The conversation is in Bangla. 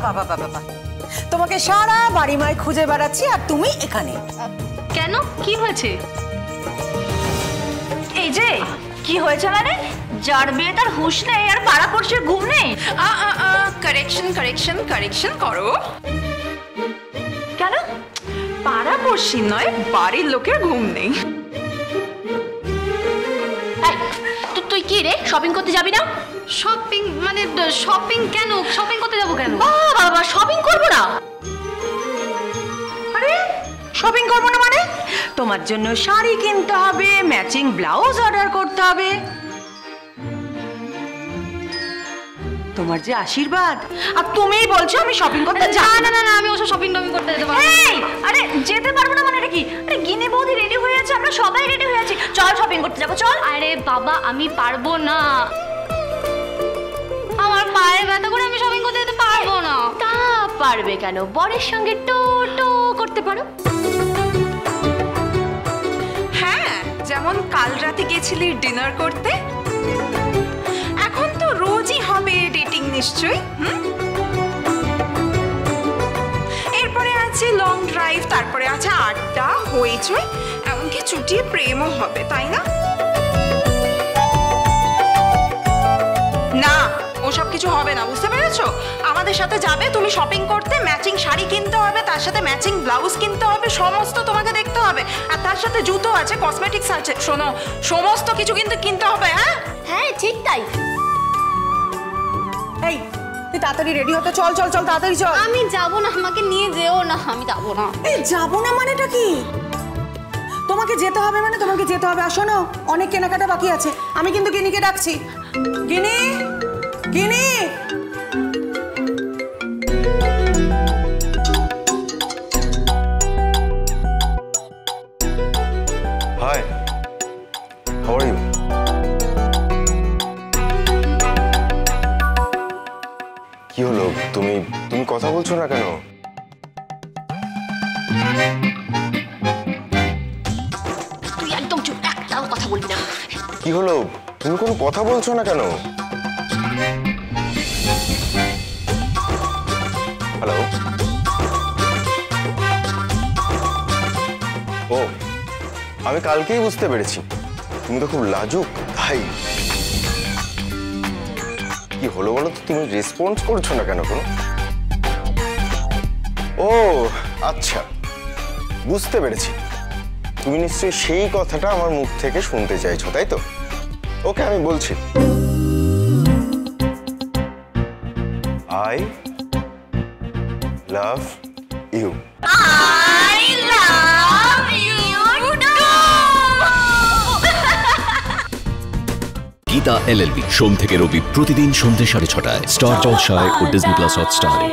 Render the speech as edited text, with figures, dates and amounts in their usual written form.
বাবা বাবা, তোমাকে সারা বাড়ি মায় খুঁজে বেড়াচ্ছি আর তুমি এখানে কেন? কি হয়েছে? এই যে কি হয়েছে মানে, যার বিয়ে তার হুঁশ নেই আর পাড়া পড়শির ঘুম নেই। কারেকশন কারেকশন কারেকশন করো। কেন? পাড়া পড়শি নয়, বাড়ির লোকের ঘুম নেই। তুই কি রে, শপিং করতে যাবি না? শপিং মানে শপিং কেন? শপিং করতে যাবো কেন? বাবা শপিং করবো না? আরে শপিং করবো না মানে? তোমার জন্য শাড়ি কিনতে হবে, ম্যাচিং ব্লাউজ অর্ডার করতে হবে। তোমার যে আশীর্বাদ, আর তুমিই বলছো আমি শপিং করতে যাব না। না না আমি ওসব শপিং টপিং করতে যেতে পারবো না। এই আরে যেতে পারবো না মানে এটা কি? আরে গিনি বৌদি রেডি হয়ে আছে, আমরা সবাই রেডি হয়ে আছি, চল শপিং করতে যাবো চল। আরে বাবা আমি পারবো না, আমার পায়ে ব্যথা করে আমি শপিং করতে যেতে পারবো না। তা পারবে কেন, বরের সঙ্গে টো টো করতে পারো। হ্যাঁ, যেমন কাল রাতে গেছিলি ডিনার করতে, এখন তো রোজই হবে ডেটিং নিশ্চয়ই। এরপরে আছে লং ড্রাইভ, তারপরে আছে আড্ডা, হইচই, এমনকি চুটিয়ে প্রেমও হবে, তাই না? না ওসব কিছু হবে না, বুঝতে পেরেছো? আমাদের সাথে যাবে তুমি শপিং করতে, ম্যাচিং শাড়ি কিনতে হবে, তার সাথে ম্যাচিং ব্লাউজ কিনতে হবে, সমস্ত তোমাকে দেখতে হবে, আর তার সাথে জুতো আছে, কসমেটিক্স আছে, শোনো সমস্ত কিছু কিন্তু কিনতে হবে। হ্যাঁ হ্যাঁ ঠিক তাই। এই তুই তাড়াতাড়ি রেডি হতে, চল চল চল তাড়াতাড়ি চল। আমি যাবো না, আমাকে নিয়ে যেও না, আমি যাবো না। এই যাবো না মানেটা কি? তোমাকে যেতে হবে মানে তোমাকে যেতে হবে। আর শোনো, অনেক কেনাকাটা বাকি আছে, আমি কিন্তু গিনিকে ডাকছি। গিনি গিনি হাই, হাউ আর ইউ? কি হলো, তুমি কথা বলছো না কেন? তুই একদম চুপ, একটাও কথা বলবি না। কি হলো, তুমি কোনো কথা বলছো না কেন? হ্যালো? ও, আমি কালকেই বুঝতে পেরেছি তুমি তো খুব লাজুক, তাই। কি হলো বলো তো, তুমি রেসপন্স করছো না কেন কোনো? ও আচ্ছা, বুঝতে পেরেছি, তুমি নিশ্চয়ই সেই কথাটা আমার মুখ থেকে শুনতে চাইছো, তাই তো? ওকে, আমি বলছি। I love you. I love you too. Geeta LLB সোম থেকে রবি প্রতিদিন সন্ধ্যে 6:30টায় স্টার জলসায় ও ডিজনি প্লাস হটস্টারে।